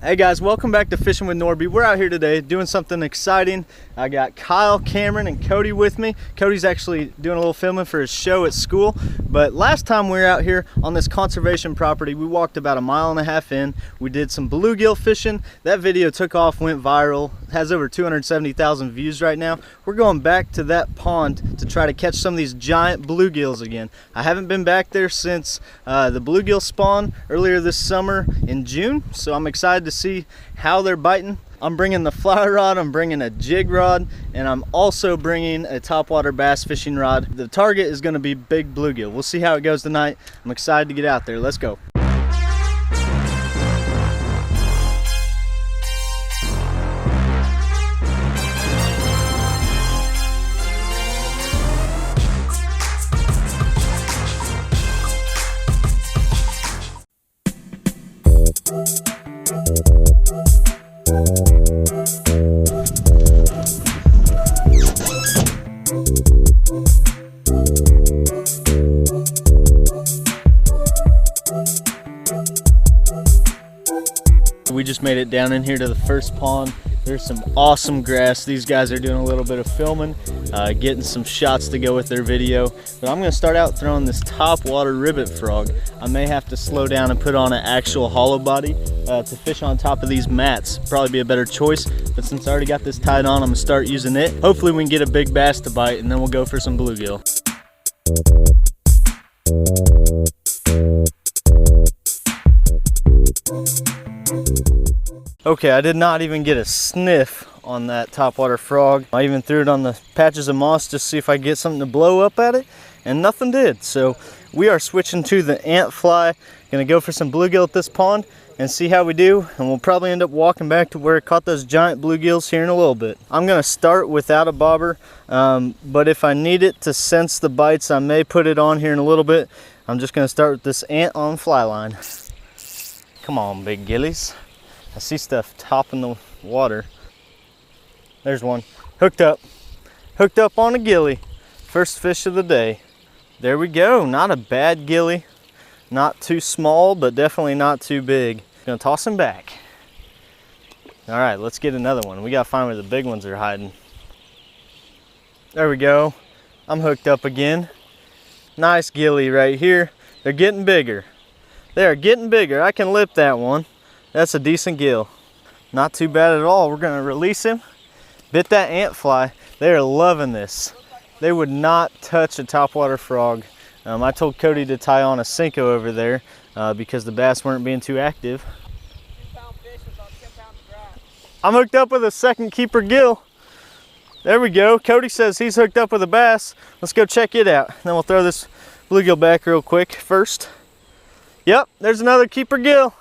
Hey guys, welcome back to Fishing with Nordbye. We're out here today doing something exciting. I got Kyle, Cameron, and Cody with me. Cody's actually doing a little filming for his show at school. But last time we were out here on this conservation property, we walked about 1.5 miles in. We did some bluegill fishing. That video took off, went viral. It has over 270,000 views right now. We're going back to that pond to try to catch some of these giant bluegills again. I haven't been back there since the bluegill spawn earlier this summer in June, so I'm excited to see how they're biting. I'm bringing the Flyrod, I'm bringing a jig rod, and I'm also bringing a topwater bass fishing rod. The target is going to be big bluegill. We'll see how it goes tonight. I'm excited to get out there. Let's go. We just made it down in here to the first pond. There's some awesome grass. These guys are doing a little bit of filming, getting some shots to go with their video. But I'm gonna start out throwing this top water ribbit frog. I may have to slow down and put on an actual hollow body to fish on top of these mats. Probably be a better choice, but since I already got this tied on, I'm gonna start using it. Hopefully we can get a big bass to bite, and then we'll go for some bluegill. Okay, I did not even get a sniff on that topwater frog. I even threw it on the patches of moss just to see if I could get something to blow up at it, and nothing did. So we are switching to the ant fly. Gonna go for some bluegill at this pond and see how we do, and we'll probably end up walking back to where I caught those giant bluegills here in a little bit. I'm gonna start without a bobber, but if I need it to sense the bites, I may put it on here in a little bit. I'm just gonna start with this ant on fly line. Come on, big gillies. I see stuff topping the water. There's one. Hooked up. Hooked up on a gilly. First fish of the day. There we go. Not a bad gilly. Not too small, but definitely not too big. Gonna toss him back. All right, let's get another one. We gotta find where the big ones are hiding. There we go. I'm hooked up again. Nice gilly right here. They're getting bigger. They are getting bigger. I can lip that one. That's a decent gill. Not too bad at all. We're gonna release him. Bit that ant fly. They are loving this. They would not touch a topwater frog. I told Cody to tie on a Cinco over there because the bass weren't being too active. 2-pound fish was on 10 pounds of grass. I'm hooked up with a second keeper gill. There we go. Cody says he's hooked up with a bass. Let's go check it out. Then we'll throw this bluegill back real quick first. Yep, there's another keeper gill.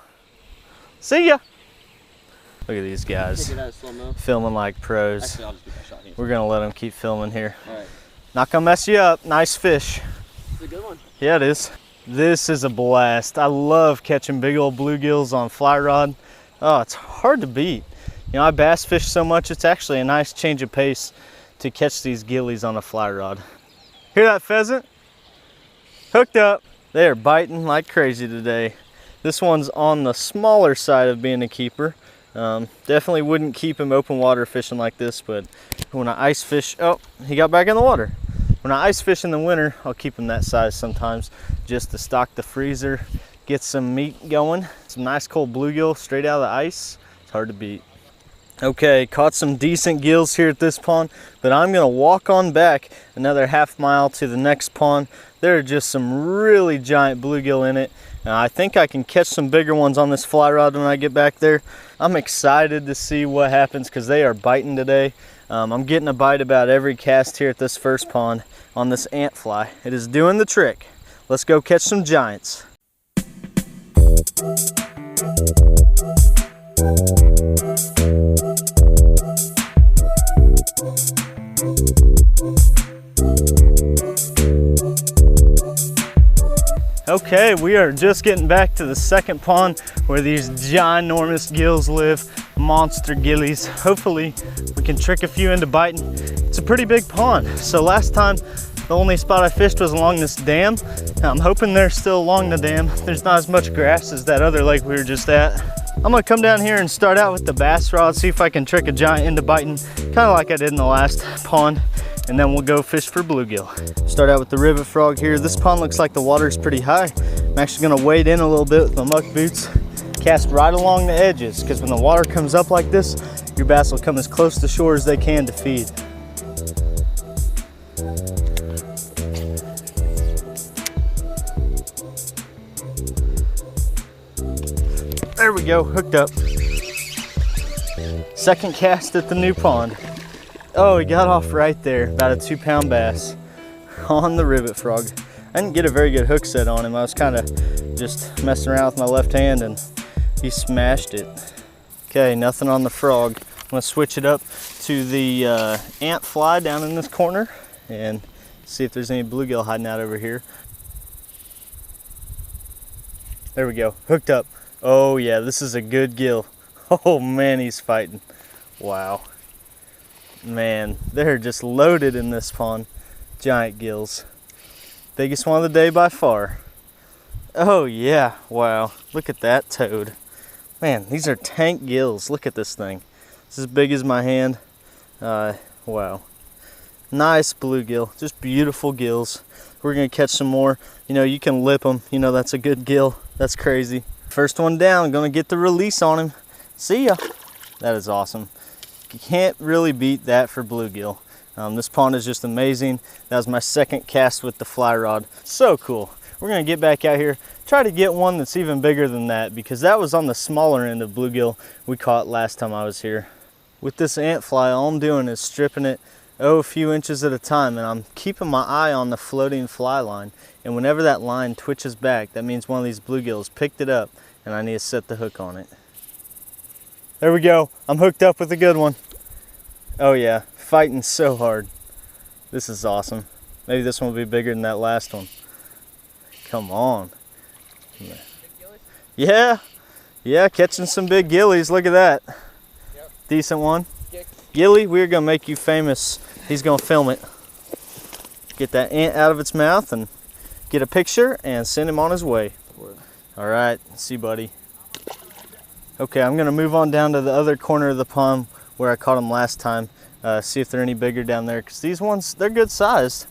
See ya. Look at these guys filming like pros. Actually, I'll just get my shot here. We're gonna let them keep filming here. All right. Not gonna mess you up. Nice fish. It's a good one. Yeah, it is. This is a blast. I love catching big old bluegills on fly rod. Oh, it's hard to beat. You know, I bass fish so much, it's actually a nice change of pace to catch these gillies on a fly rod. Hear that pheasant? Hooked up. They are biting like crazy today. This one's on the smaller side of being a keeper. Definitely wouldn't keep him open water fishing like this, but when I ice fish, oh, he got back in the water. When I ice fish in the winter, I'll keep him that size sometimes just to stock the freezer, get some meat going. Some nice cold bluegill straight out of the ice. It's hard to beat. Okay, caught some decent gills here at this pond, but I'm gonna walk on back another half mile to the next pond. There are just some really giant bluegill in it. I think I can catch some bigger ones on this fly rod when I get back there. I'm excited to see what happens because they are biting today. I'm getting a bite about every cast here at this first pond on this ant fly. It is doing the trick. Let's go catch some giants. Okay, we are just getting back to the second pond where these ginormous gills live, monster gillies. Hopefully we can trick a few into biting. It's a pretty big pond. So last time the only spot I fished was along this dam. I'm hoping they're still along the dam. There's not as much grass as that other lake we were just at. I'm gonna come down here and start out with the bass rod, see if I can trick a giant into biting, kind of like I did in the last pond, and then we'll go fish for bluegill. Start out with the rivet frog here. This pond looks like the water's pretty high. I'm actually gonna wade in a little bit with my muck boots, cast right along the edges, because when the water comes up like this, your bass will come as close to shore as they can to feed. There we go, hooked up. Second cast at the new pond. Oh, he got off right there, about a 2-pound bass on the rivet frog. I didn't get a very good hook set on him. I was kind of just messing around with my left hand and he smashed it. Okay, nothing on the frog. I'm gonna switch it up to the ant fly down in this corner and see if there's any bluegill hiding out over here. There we go, hooked up. Oh yeah, this is a good gill. Oh man, he's fighting. Wow. Man, they're just loaded in this pond. Giant gills. Biggest one of the day by far. Oh yeah, wow. Look at that toad. Man, these are tank gills. Look at this thing. It's as big as my hand. Wow. Nice bluegill, just beautiful gills. We're gonna catch some more. You know, you can lip them. You know, that's a good gill. That's crazy. First one down, gonna get the release on him. See ya. That is awesome. You can't really beat that for bluegill. This pond is just amazing. That was my second cast with the fly rod. So cool. We're gonna get back out here, try to get one that's even bigger than that, because that was on the smaller end of bluegill we caught last time I was here. With this ant fly, all I'm doing is stripping it a few inches at a time, and I'm keeping my eye on the floating fly line. And whenever that line twitches back, that means one of these bluegills picked it up and I need to set the hook on it. There we go. I'm hooked up with a good one. Oh yeah, fighting so hard. This is awesome. Maybe this one will be bigger than that last one. Come on. Yeah, yeah, catching some big gillies. Look at that. Yep. Decent one. Gilly, we're gonna make you famous. He's gonna film it. Get that ant out of its mouth and get a picture and send him on his way. All right, see you, buddy. Okay, I'm gonna move on down to the other corner of the pond where I caught them last time. See if they're any bigger down there, because these ones, they're good sized.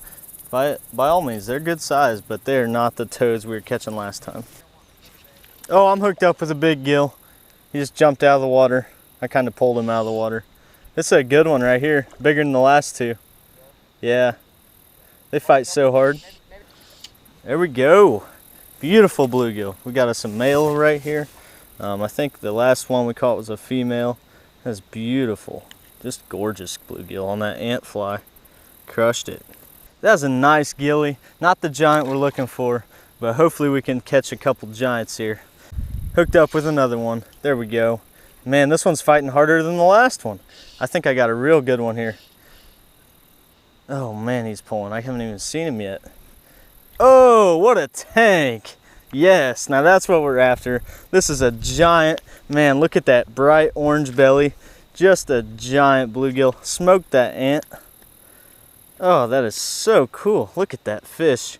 By all means, they're good sized, but they're not the toads we were catching last time. Oh, I'm hooked up with a big gill. He just jumped out of the water. I kind of pulled him out of the water. This is a good one right here, bigger than the last two. Yeah, they fight so hard. There we go. Beautiful bluegill. We got us a male right here. I think the last one we caught was a female. That's beautiful. Just gorgeous bluegill on that ant fly. Crushed it. That was a nice gilly. Not the giant we're looking for, but hopefully we can catch a couple giants here. Hooked up with another one. There we go. Man, this one's fighting harder than the last one. I think I got a real good one here. Oh man, he's pulling. I haven't even seen him yet. Oh, what a tank. Yes, now that's what we're after. This is a giant, man, look at that bright orange belly. Just a giant bluegill. Smoked that ant. Oh, that is so cool. Look at that fish.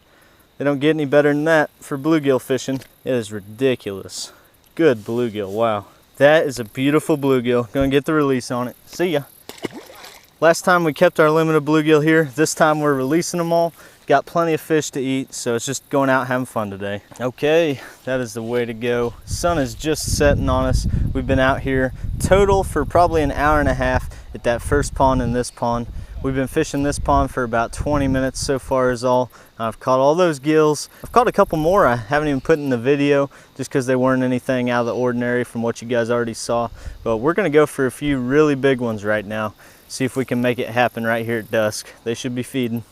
They don't get any better than that for bluegill fishing. It is ridiculous. Good bluegill, wow. That is a beautiful bluegill. Gonna get the release on it. See ya. Last time we kept our limit of bluegill here. This time we're releasing them all. Got plenty of fish to eat, so it's just going out having fun today. Okay, that is the way to go. Sun is just setting on us. We've been out here total for probably an hour and a half at that first pond and this pond. We've been fishing this pond for about 20 minutes so far is all. I've caught all those gills. I've caught a couple more I haven't even put in the video just because they weren't anything out of the ordinary from what you guys already saw. But we're gonna go for a few really big ones right now. See if we can make it happen right here at dusk. They should be feeding.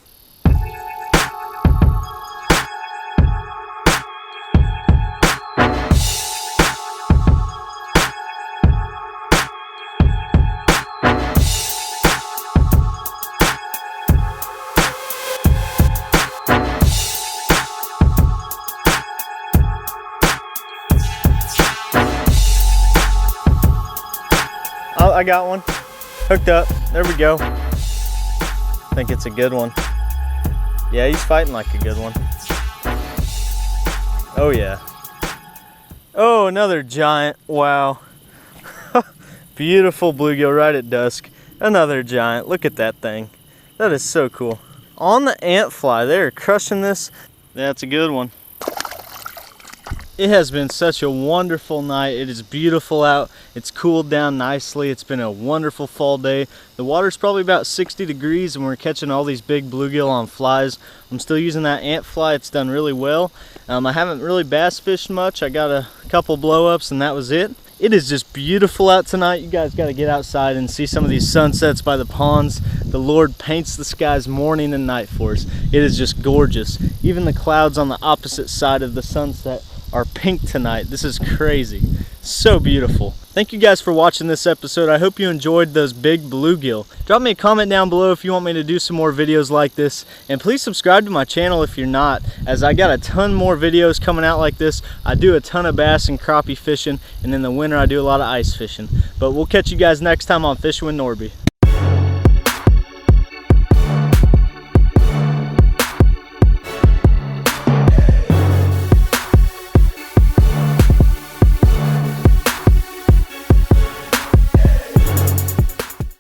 Oh, I got one. Hooked up. There we go. I think it's a good one. Yeah, he's fighting like a good one. Oh yeah. Oh, another giant. Wow. Beautiful bluegill right at dusk. Another giant. Look at that thing. That is so cool. On the ant fly, they're crushing this. That's a good one. It has been such a wonderful night. It is beautiful out. It's cooled down nicely. It's been a wonderful fall day. The water's probably about 60 degrees and we're catching all these big bluegill on flies. I'm still using that ant fly. It's done really well. I haven't really bass fished much. I got a couple blow-ups and that was it. It is just beautiful out tonight. You guys got to get outside and see some of these sunsets by the ponds. The Lord paints the skies morning and night for us. It is just gorgeous. Even the clouds on the opposite side of the sunset are pink tonight. This is crazy. So beautiful. Thank you guys for watching this episode. I hope you enjoyed those big bluegill. Drop me a comment down below if you want me to do some more videos like this. And please subscribe to my channel if you're not, as I got a ton more videos coming out like this. I do a ton of bass and crappie fishing, and in the winter I do a lot of ice fishing. But we'll catch you guys next time on Fishing with Nordbye.